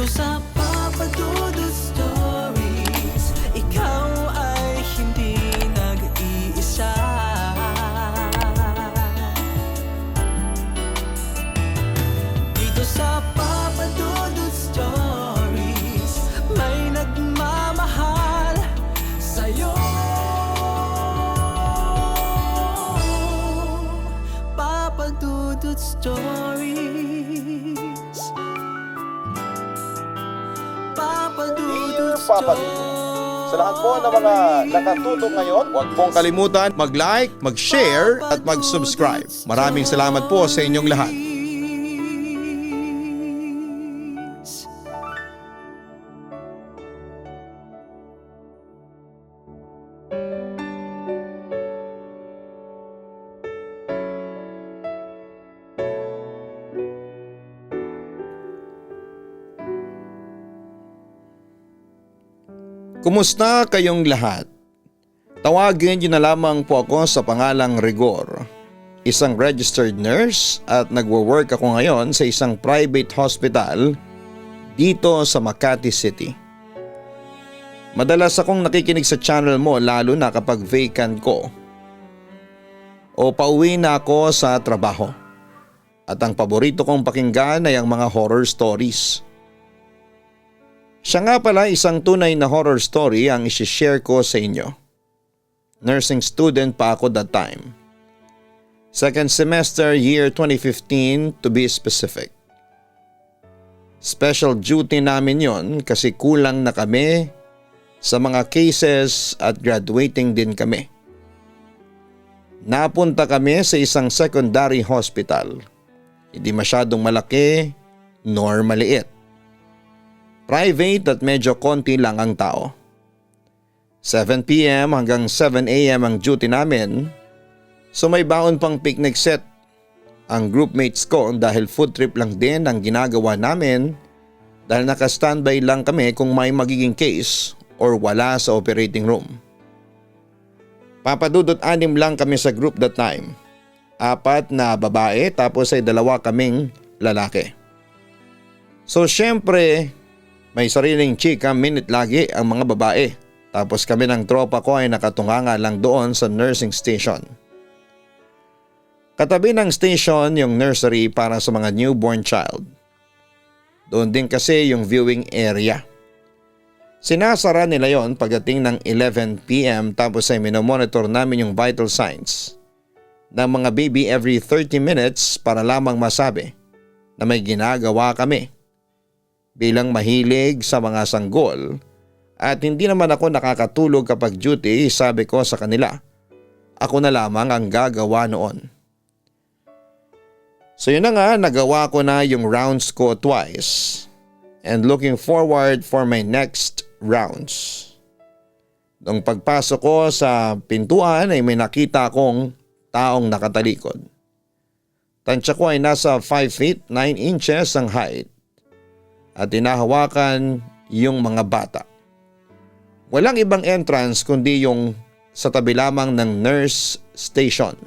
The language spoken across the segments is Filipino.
sa Papa Dudut Stories, ikaw ay hindi nag-iisa. Dito sa Papa Dudut Stories, may nagmamahal sa'yo. Papa Dudut Stories, Papa Dudut Papa Dudut. Sa lahat po ng mga nakatutok ngayon, huwag pong kalimutan mag-like, mag-share at mag-subscribe. Maraming salamat po sa inyong lahat. Kumusta kayong lahat? Tawagin niyo na lamang po ako sa pangalang Rigor, isang registered nurse at nagwo-work ako ngayon sa isang private hospital dito sa Makati City. Madalas akong nakikinig sa channel mo lalo na kapag vacant ko o pauwi na ako sa trabaho. At ang paborito kong pakinggan ay ang mga horror stories. Siya nga pala isang tunay na horror story ang isi-share ko sa inyo. Nursing student pa ako that time. Second semester year 2015 to be specific. Special duty namin yon kasi kulang na kami sa mga cases at graduating din kami. Napunta kami sa isang secondary hospital. Hindi masyadong malaki nor maliit. Private at medyo konti lang ang tao. 7 p.m. hanggang 7 a.m. ang duty namin, so may baon pang picnic set ang groupmates ko dahil food trip lang din ang ginagawa namin dahil naka-standby lang kami kung may magiging case or wala sa operating room. Papadudot 6 lang kami sa group that time. 4 na babae tapos ay 2 kaming lalaki. So syempre, may sariling chika minute lagi ang mga babae. Tapos kami ng tropa ko ay nakatunganga lang doon sa nursing station. Katabi ng station yung nursery para sa mga newborn child. Doon din kasi yung viewing area. Sinasara nila yon pagdating ng 11 p.m. tapos ay minomonitor namin yung vital signs ng mga baby every 30 minutes para lamang masabi na may ginagawa kami. Bilang mahilig sa mga sanggol at hindi naman ako nakakatulog kapag duty, sabi ko sa kanila, ako na lamang ang gagawa noon. So yun na nga, nagawa ko na yung rounds ko twice and looking forward for my next rounds. Nung pagpasok ko sa pintuan ay may nakita akong taong nakatalikod. Tansya ko ay nasa 5 feet 9 inches ang height. At tinahawakan yung mga bata. Walang ibang entrance kundi yung sa tabi lamang ng nurse station.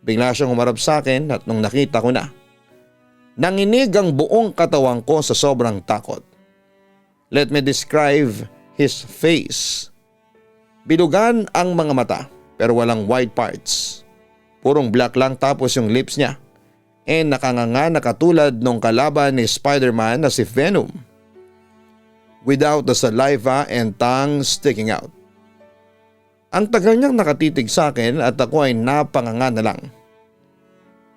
Bigla siyang humarap sa akin at nung nakita ko na, nanginig ang buong katawan ko sa sobrang takot. Let me describe his face. Bilugan ang mga mata pero walang white parts. Purong black lang tapos yung lips niya. Nakanganga na katulad nung kalaban ni Spider-Man na si Venom. Without the saliva and tongue sticking out. Ang tagal niyang nakatitig sa akin at ako ay napanganga na lang.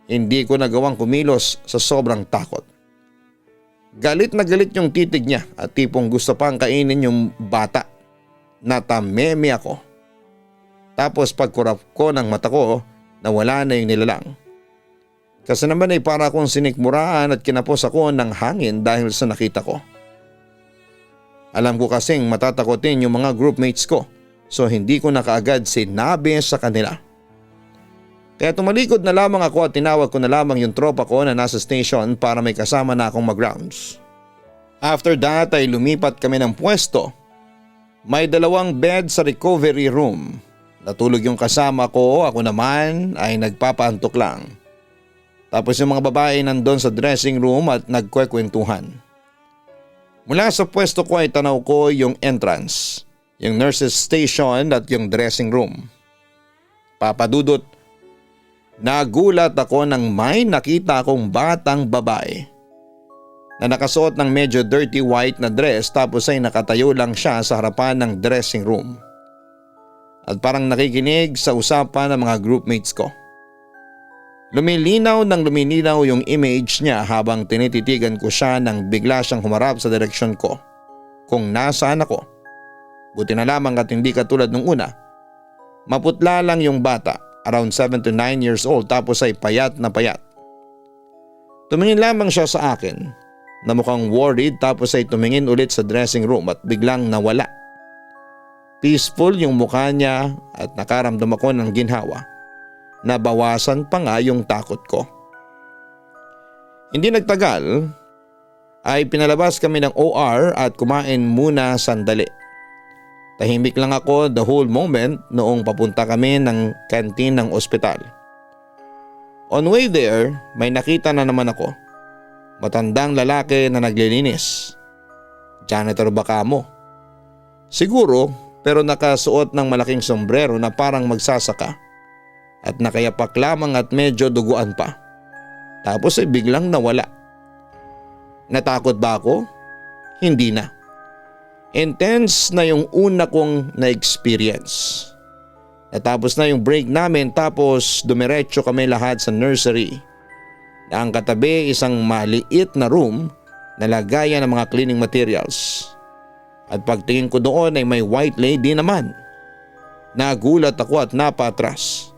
Hindi ko nagawang kumilos sa sobrang takot. Galit na galit yung titig niya at tipong gusto pang kainin yung bata. Natameme ako. Tapos pagkurap ko ng mata ko, nawala na yung nilalang. Kasi naman ay para akong sinikmuraan at kinapos ako ng hangin dahil sa nakita ko. Alam ko kasing matatakotin yung mga groupmates ko, so hindi ko na kaagad sinabi sa kanila. Kaya tumalikod na lamang ako at tinawag ko na lamang yung tropa ko na nasa station para may kasama na akong mag-rounds. After that ay lumipat kami ng pwesto. May 2 bed sa recovery room. Natulog yung kasama ko, ako naman ay nagpapaantok lang. Tapos yung mga babae nandun sa dressing room at nagkwekwentuhan. Mula sa pwesto ko ay tanaw ko yung entrance, yung nurses station at yung dressing room. Papadudot, nagulat ako nang may nakita akong batang babae na nakasuot ng medyo dirty white na dress tapos ay nakatayo lang siya sa harapan ng dressing room. At parang nakikinig sa usapan ng mga groupmates ko. Lumilinaw yung image niya habang tinititigan ko siya nang bigla siyang humarap sa direksyon ko kung nasaan ako. Buti na lamang at hindi katulad nung una. Maputla lang yung bata, around 7 to 9 years old tapos ay payat na payat. Tumingin lamang siya sa akin na mukhang worried tapos ay tumingin ulit sa dressing room at biglang nawala. Peaceful yung mukha niya at nakaramdam ako ng ginhawa. Nabawasan pa nga yung takot ko. Hindi nagtagal ay pinalabas kami ng OR at kumain muna sandali. Tahimik lang ako the whole moment noong papunta kami ng canteen ng ospital. On way there, may nakita na naman ako. Matandang lalaki na naglilinis. Janitor ba kamo? Siguro, pero nakasuot ng malaking sombrero na parang magsasaka. At nakayapak lamang at medyo duguan pa. Tapos ay biglang nawala. Natakot ba ako? Hindi na. Intense na yung una kong na-experience. Natapos na yung break namin tapos dumiretso kami lahat sa nursery. Na ang katabi isang maliit na room na lagayan ng mga cleaning materials. At pagtingin ko doon ay may white lady naman. Nagulat ako at napatras.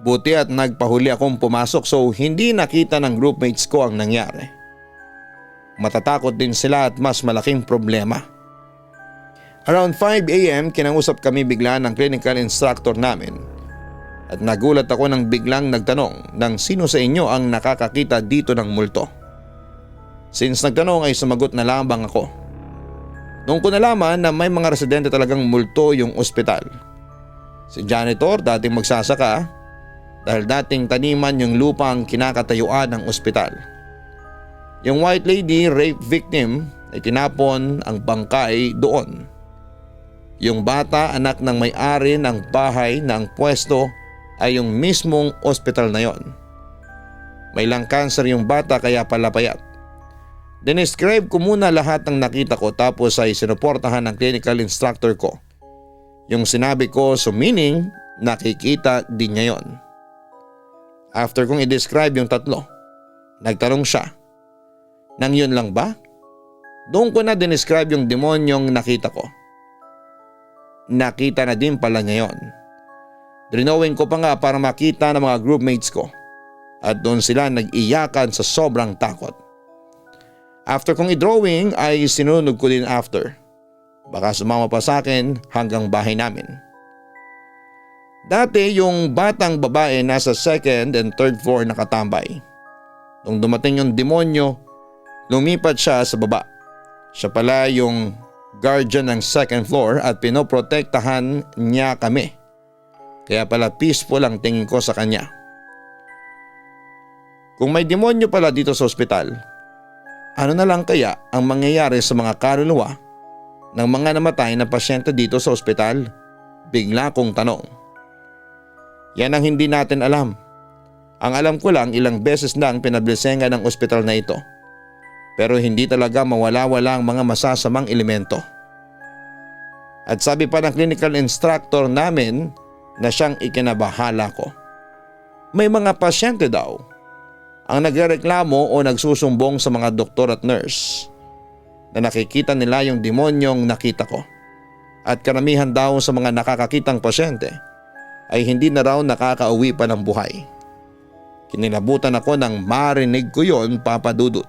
Buti at nagpahuli akong pumasok so hindi nakita ng groupmates ko ang nangyari. Matatakot din sila at mas malaking problema. Around 5 a.m. kinausap kami bigla ng clinical instructor namin. At nagulat ako nang biglang nagtanong ng sino sa inyo ang nakakakita dito ng multo. Since nagtanong ay sumagot na lamang ako. Noong ko nalaman na may mga residente talagang multo yung ospital. Si janitor dating magsasaka. Dahil dating taniman yung lupa ang kinakatayuan ng ospital. Yung white lady rape victim ay tinapon ang bangkay doon. Yung bata anak ng may-ari ng bahay na ang pwesto ay yung mismong ospital na yon. May lung cancer yung bata kaya pala payat. Dinescribe ko muna lahat ng nakita ko tapos ay sinuportahan ng clinical instructor ko. Yung sinabi ko so meaning nakikita din niya yon. After kong i-describe yung tatlo, nagtanong siya, nang yun lang ba? Doon ko na dinescribe yung demonyong nakita ko. Nakita na din pala niya yun. Drinawin ko pa nga para makita ng mga groupmates ko at doon sila nag-iyakan sa sobrang takot. After kong i-drawing ay sinunog ko din after. Baka sumama pa sa akin hanggang bahay namin. Dati yung batang babae nasa second and third floor nakatambay. Nung dumating yung demonyo, lumipat siya sa baba. Siya pala yung guardian ng second floor at pinoprotektahan niya kami. Kaya pala peaceful ang tingin ko sa kanya. Kung may demonyo pala dito sa ospital, ano na lang kaya ang mangyayari sa mga kaluluwa ng mga namatay na pasyente dito sa ospital? Bigla kong tanong. Yan ang hindi natin alam. Ang alam ko lang ilang beses na ang pinablesenga ng ospital na ito. Pero hindi talaga mawala-wala ang mga masasamang elemento. At sabi pa ng clinical instructor namin na siyang ikinabahala ko. May mga pasyente daw ang nagrereklamo o nagsusumbong sa mga doktor at nurse na nakikita nila yung demonyong nakita ko. At karamihan daw sa mga nakakakitang pasyente ay hindi na raw nakakauwi pa ng buhay. Kinilabutan ako nang marinig ko yon, Papa Dudut.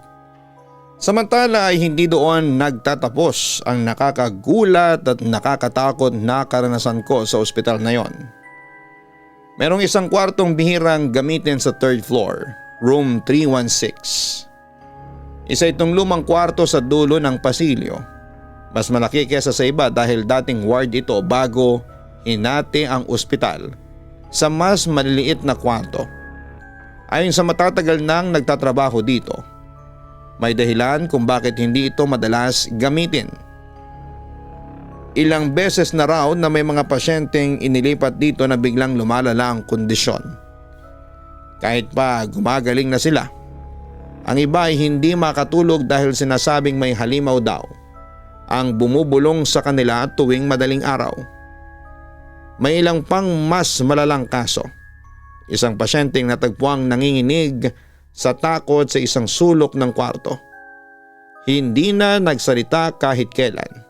Samantala ay hindi doon nagtatapos ang nakakagulat at nakakatakot na karanasan ko sa ospital na yon. Merong isang kwartong bihirang gamitin sa third floor, room 316. Isa itong lumang kwarto sa dulo ng pasilyo. Mas malaki kesa sa iba dahil dating ward ito bago hinati ang ospital sa mas maliliit na kwarto. Ayon sa matatagal nang nagtatrabaho dito, May dahilan kung bakit hindi ito madalas gamitin. Ilang beses na raw na may mga pasyenteng inilipat dito na biglang lumalala ang kondisyon. Kahit pa gumagaling na sila, ang iba ay hindi makatulog dahil sinasabing may halimaw daw ang bumubulong sa kanila tuwing madaling araw. May ilang pang mas malalang kaso. Isang pasyenteng natagpuang nanginginig sa takot sa isang sulok ng kwarto. Hindi na nagsalita kahit kailan.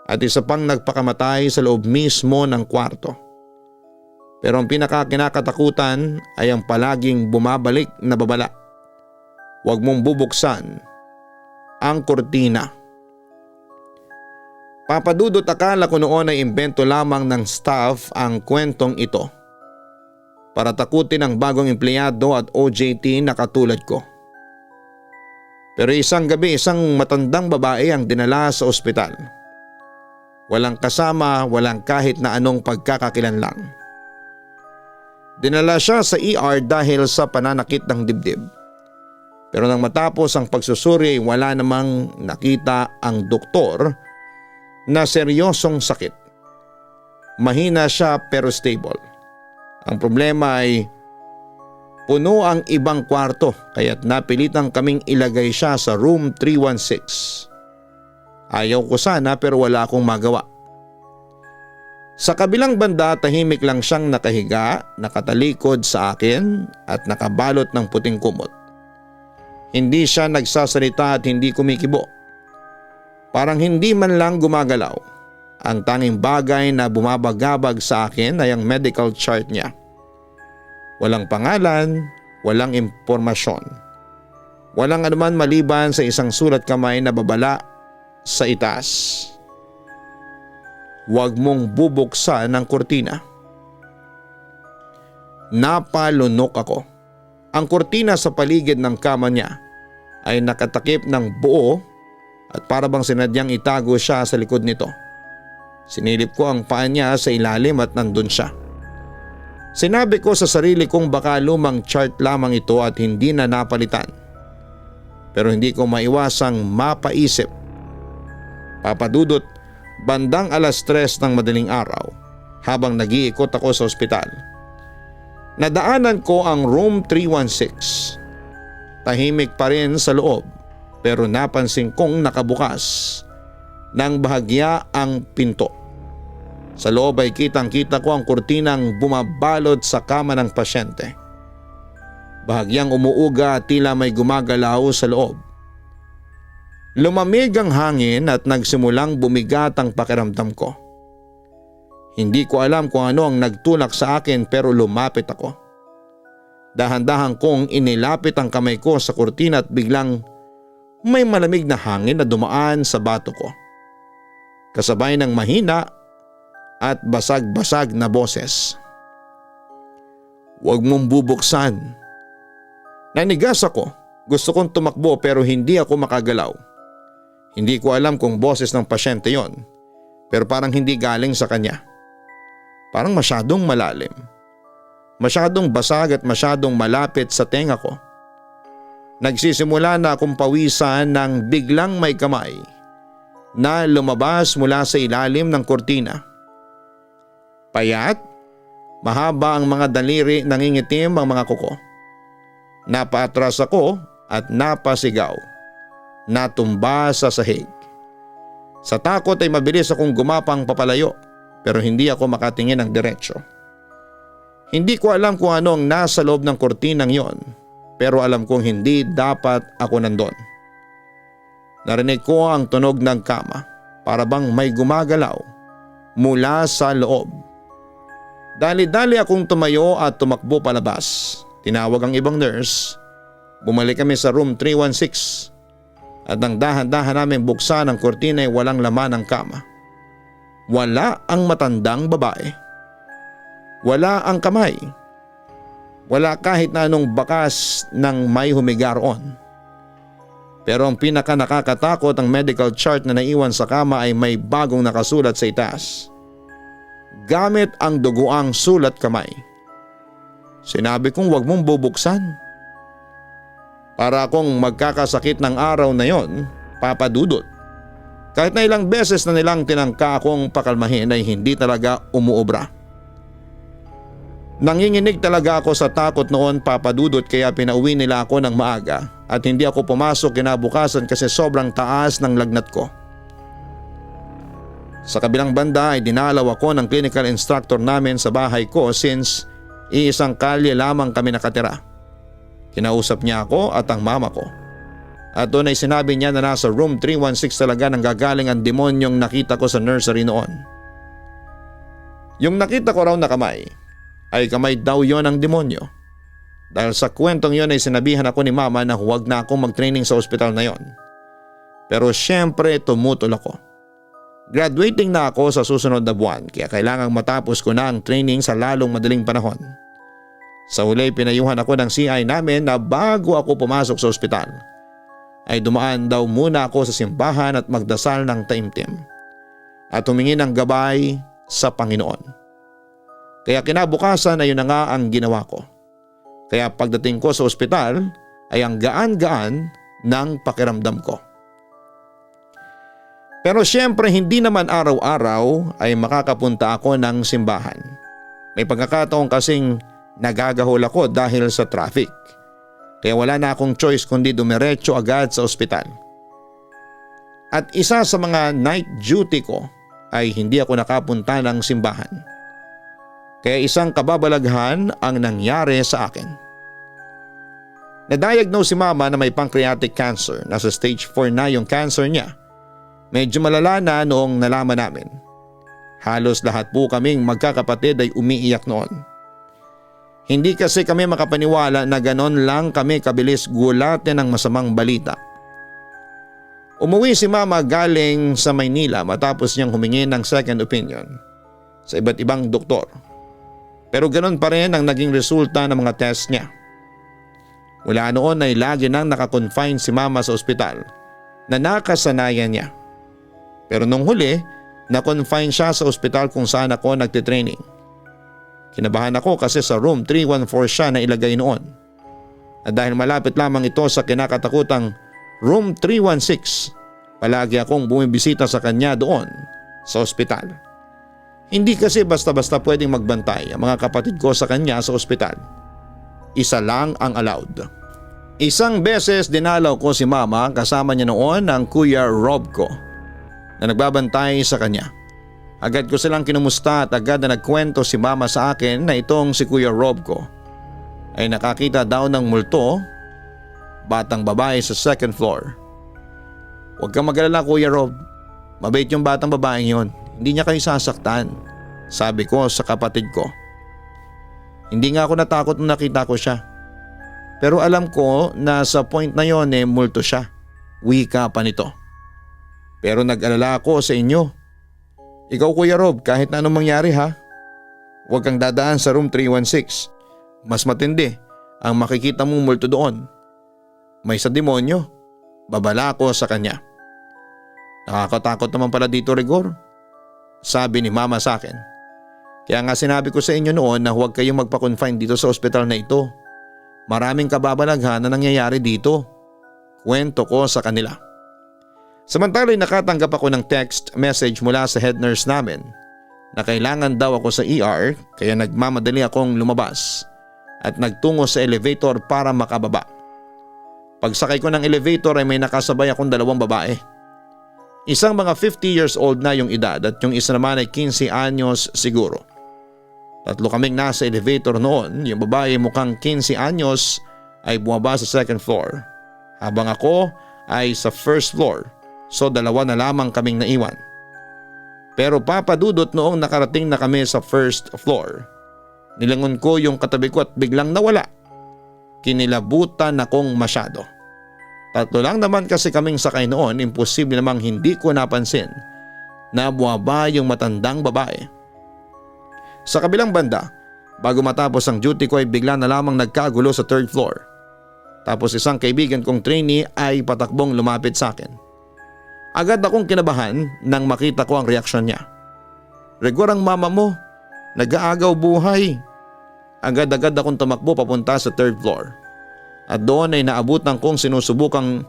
At isa pang nagpakamatay sa loob mismo ng kwarto. Pero ang pinakakinakatakutan ay ang palaging bumabalik na babala. Huwag mong bubuksan ang kurtina. Papadudot, akala ko noon ay imbento lamang ng staff ang kwentong ito para takutin ang bagong empleyado at OJT na katulad ko. Pero isang gabi, isang matandang babae ang dinala sa ospital. Walang kasama, walang kahit na anong pagkakakilanlang. Dinala siya sa ER dahil sa pananakit ng dibdib. Pero nang matapos ang pagsusuri ay wala namang nakita ang doktor na seryosong sakit. Mahina siya pero stable. Ang problema ay puno ang ibang kwarto kaya't napilitang kaming ilagay siya sa room 316. Ayaw ko sana pero wala akong magawa. Sa kabilang banda, tahimik lang siyang nakahiga, nakatalikod sa akin at nakabalot ng puting kumot. Hindi siya nagsasalita at hindi kumikibo. Parang hindi man lang gumagalaw. Ang tanging bagay na bumabagabag sa akin ay ang medical chart niya. Walang pangalan, walang impormasyon. Walang anuman maliban sa isang sulat kamay na babala sa itaas. Huwag mong bubuksan ang kurtina. Napalunok ako. Ang kurtina sa paligid ng kama niya ay nakatakip ng buo at para bang sinadyang itago siya sa likod nito. Sinilip ko ang paa niya sa ilalim at nandun siya. Sinabi ko sa sarili kong baka lumang chart lamang ito at hindi na napalitan. Pero hindi ko maiwasang mapaisip. Papadudot, bandang 3:00 ng madaling araw habang nag-iikot ako sa ospital. Nadaanan ko ang room 316. Tahimik pa rin sa loob pero napansin kong nakabukas ng bahagya ang pinto. Sa loob ay kitang-kita ko ang kurtinang bumabalot sa kama ng pasyente. Bahagyang umuuga at tila may gumagalaw sa loob. Lumamig ang hangin at nagsimulang bumigat ang pakiramdam ko. Hindi ko alam kung ano ang nagtulak sa akin pero lumapit ako. Dahan-dahan kong inilapit ang kamay ko sa kurtina at biglang may malamig na hangin na dumaan sa bato ko. Kasabay ng mahina at basag-basag na boses. Huwag mong bubuksan. Nanigas ako. Gusto kong tumakbo pero hindi ako makagalaw. Hindi ko alam kung boses ng pasyente yon, pero parang hindi galing sa kanya. Parang masyadong malalim. Masyadong basag at masyadong malapit sa tenga ko. Nagsisimula na akong pawisan nang biglang may kamay na lumabas mula sa ilalim ng kurtina. Payat, mahaba ang mga daliri, nangingitim ang mga kuko. Napaatras ako at napasigaw. Natumba sa sahig. Sa takot ay mabilis akong gumapang papalayo pero hindi ako makatingin ng diretsyo. Hindi ko alam kung ano ang nasa loob ng kurtinang yon pero alam kong hindi dapat ako nandun. Narinig ko ang tunog ng kama para bang may gumagalaw mula sa loob. Dali-dali akong tumayo at tumakbo palabas. Tinawag ang ibang nurse. Bumalik kami sa room 316. At nang dahan-dahan namin buksan ang kurtina ay walang laman ang kama. Wala ang matandang babae. Wala ang kamay. Wala kahit na anong bakas ng may humiga roon. Pero ang pinaka nakakatakot, ang medical chart na naiwan sa kama ay may bagong nakasulat sa itaas. Gamit ang duguang sulat kamay. Sinabi kong huwag mong bubuksan. Para akong magkakasakit ng araw na yon, Papa Dudut. Kahit na ilang beses na nilang tinangka akong pakalmahin ay hindi talaga umuobra. Nanginginig talaga ako sa takot noon, Papa Dudut, kaya pinauwi nila ako ng maaga at hindi ako pumasok kinabukasan kasi sobrang taas ng lagnat ko. Sa kabilang banda ay dinalaw ako ng clinical instructor namin sa bahay ko since iisang kalye lamang kami nakatira. Kinausap niya ako at ang mama ko. At doon ay sinabi niya na nasa room 316 talaga nang gagaling ang demonyong nakita ko sa nursery noon. Yung nakita ko raw na kamay ay kamay daw yon ng demonyo. Dahil sa kwentong yon ay sinabihan ako ni mama na huwag na akong mag-training sa ospital na yon. Pero syempre tumutol ako. Graduating na ako sa susunod na buwan kaya kailangang matapos ko na ang training sa lalong madaling panahon. Sa huli pinayuhan ako ng CI namin na bago ako pumasok sa ospital ay dumaan daw muna ako sa simbahan at magdasal ng taimtim at humingi ng gabay sa Panginoon. Kaya kinabukasan ay yun na nga ang ginawa ko. Kaya pagdating ko sa ospital ay ang gaan-gaan ng pakiramdam ko. Pero syempre hindi naman araw-araw ay makakapunta ako ng simbahan. May pagkakataon kasing nagagahol ako dahil sa traffic. Kaya wala na akong choice kundi dumiretso agad sa ospital. At isa sa mga night duty ko ay hindi ako nakapunta ng simbahan. Kaya isang kababalaghan ang nangyari sa akin. Na-diagnose si mama na may pancreatic cancer. Nasa stage 4 na yung cancer niya. Medyo malala na noong nalaman namin. Halos lahat po kaming magkakapatid ay umiiyak noon. Hindi kasi kami makapaniwala na ganon lang kami kabilis gulatin ng masamang balita. Umuwi si mama galing sa Maynila matapos niyang humingi ng second opinion sa iba't ibang doktor. Pero ganon pa rin ang naging resulta ng mga test niya. Mula noon ay lagi nang nakakonfine si mama sa ospital na nakasanayan niya. Pero nung huli, na-confine siya sa ospital kung saan ako nagtitraining. Kinabahan ako kasi sa room 314 siya na ilagay noon. At dahil malapit lamang ito sa kinakatakutang room 316, palagi akong bumibisita sa kanya doon sa ospital. Hindi kasi basta-basta pwedeng magbantay ang mga kapatid ko sa kanya sa ospital. Isa lang ang allowed. Isang beses dinalaw ko si mama kasama niya noon ang Kuya Rob ko na nagbabantay sa kanya. Agad ko silang kinumusta at agad na nagkwento si mama sa akin na itong si Kuya Rob ko ay nakakita daw ng multo, batang babae sa second floor. Huwag kang mag-alala Kuya Rob, mabait yung batang babaeng yon, hindi niya kayo sasaktan, sabi ko sa kapatid ko. Hindi nga ako natakot nung nakita ko siya. Pero alam ko na sa point na yon multo siya, wika pa nito. Pero nag-alala ako sa inyo. Ikaw Kuya Rob, kahit na anong mangyari ha, huwag kang dadaan sa room 316. Mas matindi ang makikita mong multo doon. May sa demonyo, babala ako sa kanya. Nakakatakot naman pala dito Rigor, sabi ni mama sa akin. Kaya nga sinabi ko sa inyo noon na huwag kayong magpa-confine dito sa ospital na ito. Maraming kababalaghan na nangyayari dito. Kwento ko sa kanila. Samantala'y nakatanggap ako ng text message mula sa head nurse namin na kailangan daw ako sa ER kaya nagmamadali akong lumabas at nagtungo sa elevator para makababa. Pagsakay ko ng elevator ay may nakasabay akong dalawang babae. Isang mga 50 years old na yung edad at yung isa naman ay 15 anyos siguro. Tatlo kaming nasa elevator noon, yung babae mukhang 15 anyos ay bumaba sa second floor habang ako ay sa first floor. So dalawa na lamang kaming naiwan. Pero papadudot noong nakarating na kami sa first floor. Nilangon ko yung katabi ko at biglang nawala. Kinilabutan akong masyado. Tatlo lang naman kasi kaming sakay noon, imposible namang hindi ko napansin na buwaba yung matandang babae. Sa kabilang banda, bago matapos ang duty ko ay bigla na lamang nagkagulo sa third floor. Tapos isang kaibigan kong trainee ay patakbong lumapit sa akin. Agad akong kinabahan nang makita ko ang reaksyon niya. Rigor ang mama mo, nag-aagaw buhay. Agad-agad akong tumakbo papunta sa third floor. At doon ay naabutan kong sinusubukang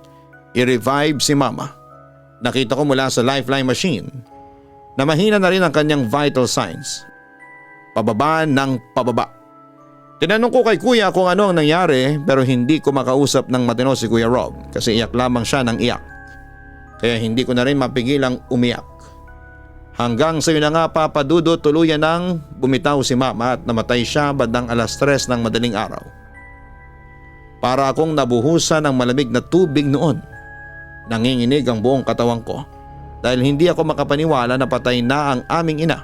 i-revive si mama. Nakita ko mula sa lifeline machine na mahina na rin ang kanyang vital signs. Pababa ng pababa. Tinanong ko kay kuya kung ano ang nangyari pero hindi ko makausap ng matino si Kuya Rob kasi iyak lamang siya ng iyak. Kaya hindi ko na rin mapigilang umiyak. Hanggang sa yun na nga Papa Dudut, tuluyan nang bumitaw si mama at namatay siya bandang 3:00 ng madaling araw. Para akong nabuhusan ng malamig na tubig noon. Nanginginig ang buong katawan ko dahil hindi ako makapaniwala na patay na ang aming ina.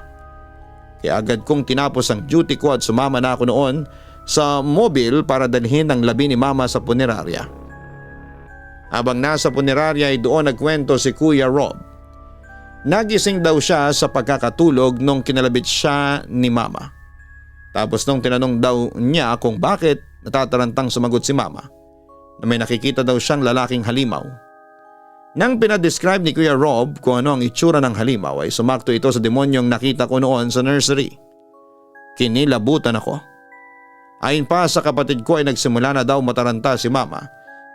Kaya agad kong tinapos ang duty ko at sumama na ako noon sa mobile para dalhin ang labi ni mama sa punerarya. Habang nasa punerarya ay doon nagkwento si Kuya Rob. Nagising daw siya sa pagkakatulog nung kinalabit siya ni mama. Tapos nung tinanong daw niya kung bakit, natatarantang sumagot si mama na may nakikita daw siyang lalaking halimaw. Nang pinadescribe ni Kuya Rob kung ano ang itsura ng halimaw ay sumakto ito sa demonyong nakita ko noon sa nursery. Kinilabutan ako. Ayon pa sa kapatid ko ay nagsimula na daw mataranta si mama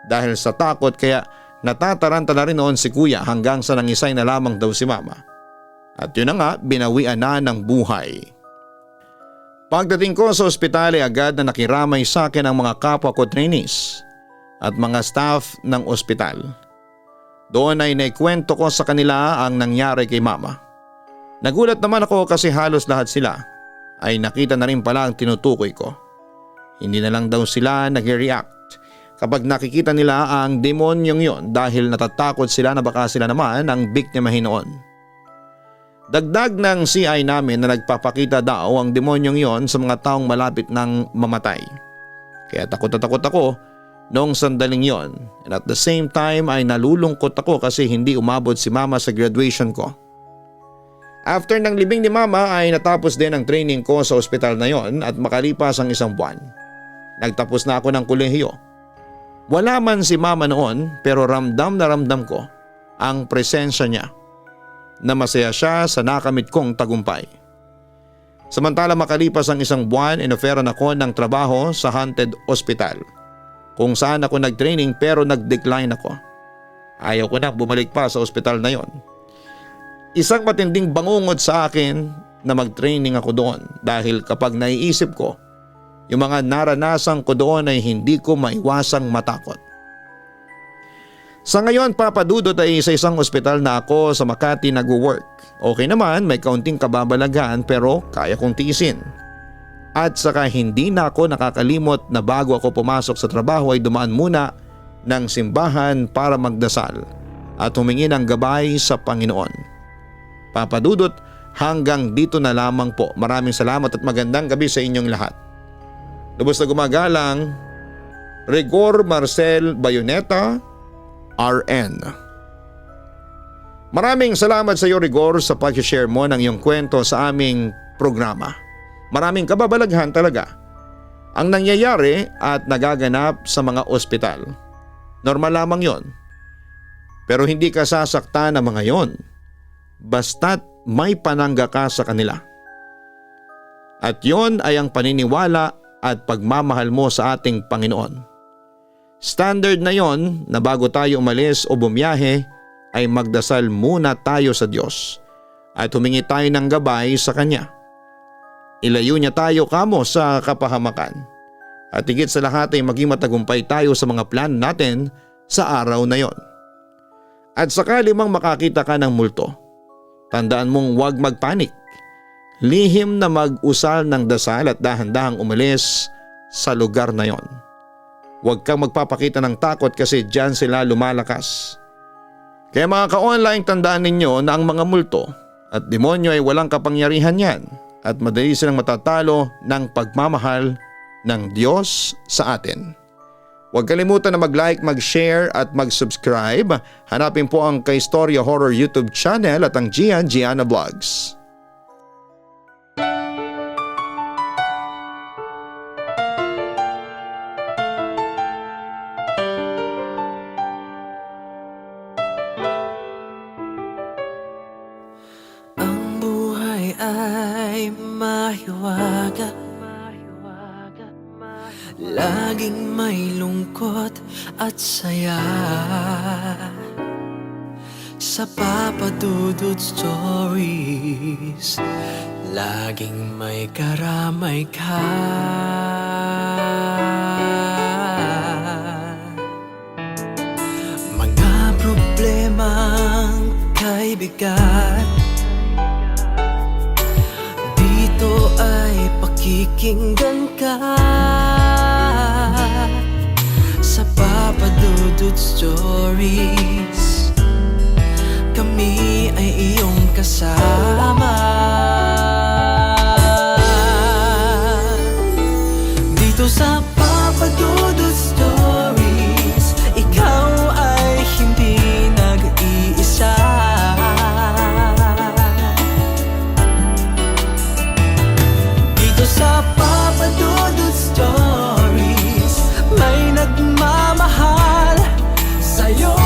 dahil sa takot kaya natataranta na rin noon si kuya hanggang sa nangisay na lamang daw si mama. At yun na nga, binawian na ng buhay. Pagdating ko sa ospital ay agad na nakiramay sa akin ang mga kapwa ko trainees at mga staff ng ospital. Doon ay naikwento ko sa kanila ang nangyari kay mama. Nagulat naman ako kasi halos lahat sila ay nakita na rin pala ang tinutukoy ko. Hindi na lang daw sila nag-react kapag nakikita nila ang demonyong yon dahil natatakot sila na baka sila naman ang biktimahin noon. Dagdag ng CI namin na nagpapakita daw ang demonyong yon sa mga taong malapit ng mamatay. Kaya takot na takot ako noong sandaling yon, and at the same time ay nalulungkot ako kasi hindi umabot si mama sa graduation ko. After ng libing ni mama ay natapos din ang training ko sa ospital na yon at makalipas ang 1 buwan. Nagtapos na ako ng kolehiyo. Wala man si mama noon pero ramdam na ramdam ko ang presensya niya na masaya siya sa nakamit kong tagumpay. Samantala makalipas ang 1 buwan, inoferan ako ng trabaho sa haunted hospital kung saan ako nag-training pero nag-decline ako. Ayaw ko na bumalik pa sa ospital na yon. Isang matinding bangungod sa akin na mag-training ako doon dahil kapag naiisip ko yung mga naranasan ko doon ay hindi ko maiwasang matakot. Sa ngayon Papa Dudut ay sa isang ospital na ako sa Makati nag-work. Okay naman, may kaunting kababalaghan pero kaya kong tiisin. At saka hindi na ako nakakalimot na bago ako pumasok sa trabaho ay dumaan muna ng simbahan para magdasal at humingi ng gabay sa Panginoon. Papa Dudut, hanggang dito na lamang po. Maraming salamat at magandang gabi sa inyong lahat. Lubos na gumagalang, Rigor Marcel Bayoneta, RN. Maraming salamat sa iyo Rigor sa pag-share mo ng iyong kwento sa aming programa. Maraming kababalaghan talaga ang nangyayari at nagaganap sa mga ospital. Normal lamang yon. Pero hindi ka sasaktan ng mga yon basta't may panangga ka sa kanila. At yon ay ang paniniwala at pagmamahal mo sa ating Panginoon. Standard na yon na bago tayo umalis o bumiyahe ay magdasal muna tayo sa Diyos at humingi tayo ng gabay sa Kanya. Ilayo niya tayo kamo sa kapahamakan at higit sa lahat ay maging matagumpay tayo sa mga plan natin sa araw na yon. At sakali mang makakita ka ng multo, tandaan mong huwag magpanik. Lihim na mag-usal ng dasal at dahan-dahang umalis sa lugar na yon. Huwag kang magpapakita ng takot kasi diyan sila lumalakas. Kaya mga ka-online, tandaan ninyo na ang mga multo at demonyo ay walang kapangyarihan yan at madali silang matatalo ng pagmamahal ng Diyos sa atin. Huwag kalimutan na mag-like, mag-share at mag-subscribe. Hanapin po ang Kaistorya Horror YouTube channel at ang Gianna Vlogs. Ay mahiwaga, laging may lungkot at saya. Sa Papa Dudut Stories, laging may karamay ka. Mga problemang kaibigan, dito ay pakikinggan ka. Sa Papa Dudut Stories, kami ay iyong kasama. Dito sa Papa Dudut Stories, ikaw ay hindi nag-iisa. Dito sa Papa Dudut Stories, may nagmamahal sa'yo.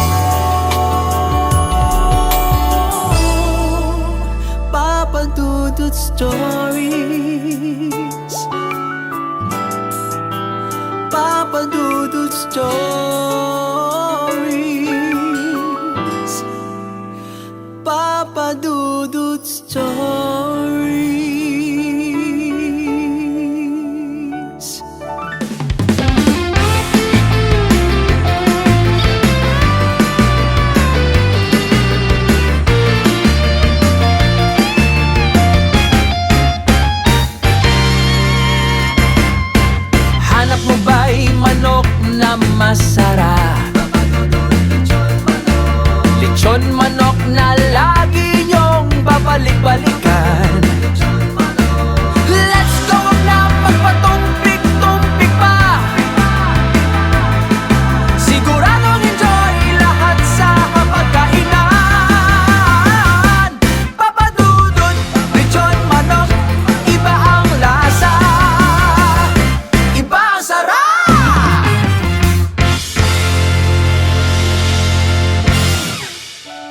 Papa Dudut Stories, Papa Dudut Stories, Papa Dudut Stories. Hanap mo ba'y manok na masarap? Lechon manok na lagi niyong babalik-balikan. Let's go, wag na magpatumpik-tumpik pa. Siguradong enjoy lahat sa kapagkainan. Papa Dudut, lechon manok, iba ang lasa, iba ang sarap.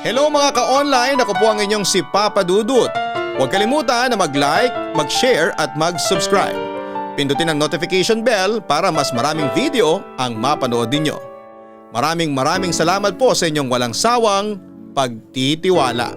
Hello mga ka-online, ako po ang inyong si Papa Dudut. Huwag kalimutan na mag-like, mag-share at mag-subscribe. Pindutin ang notification bell para mas maraming video ang mapanood ninyo. Maraming salamat po sa inyong walang sawang pagtitiwala.